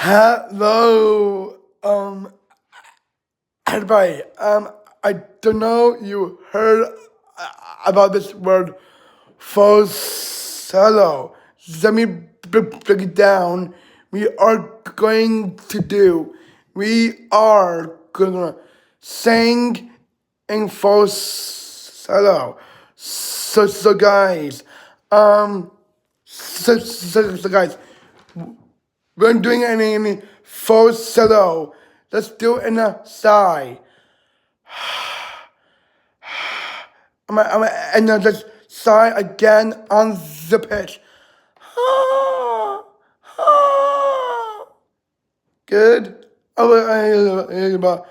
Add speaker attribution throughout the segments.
Speaker 1: Hello, everybody. I don't know you heard about this word falsetto. Let me break it down. We are going to do. We are gonna sing in falsetto. So guys, so guys, we're not doing any falsetto. Let's do it in a sigh. And then just sigh again on the pitch. Good. But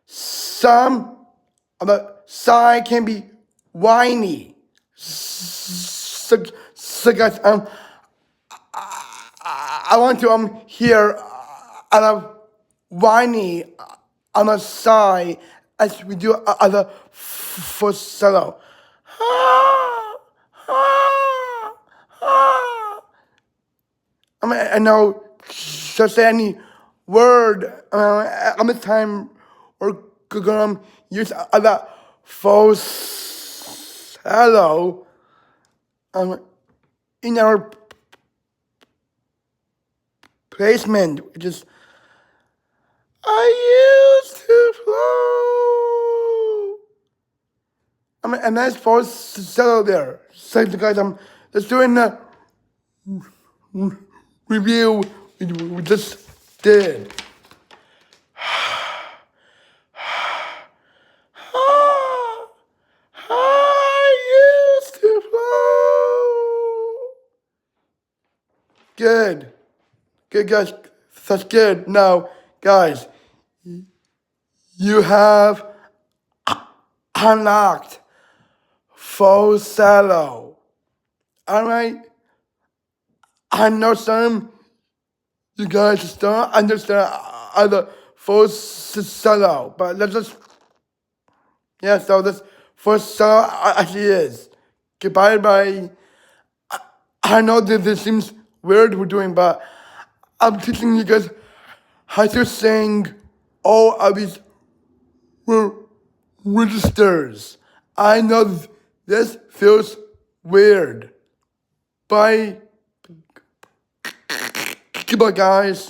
Speaker 1: some but sigh can be whiny. So guys, I want to hear a lot of whiny on a sigh as we do other falsetto. I know just any word. I'm time we're gonna use other falsetto in our placement, which is I used to flow. And that's falsetto there. So guys, let's do a review we just did. I used to flow. Good. Good, guys. That's good. Now, guys, you have unlocked falsetto. Alright? I know some you guys don't understand other falsetto, but let's just, yeah, so this falsetto actually is. Goodbye, bye. I know that this seems weird we're doing, but I'm teaching you guys how to sing all of these registers. I know this feels weird. Bye. Goodbye, guys.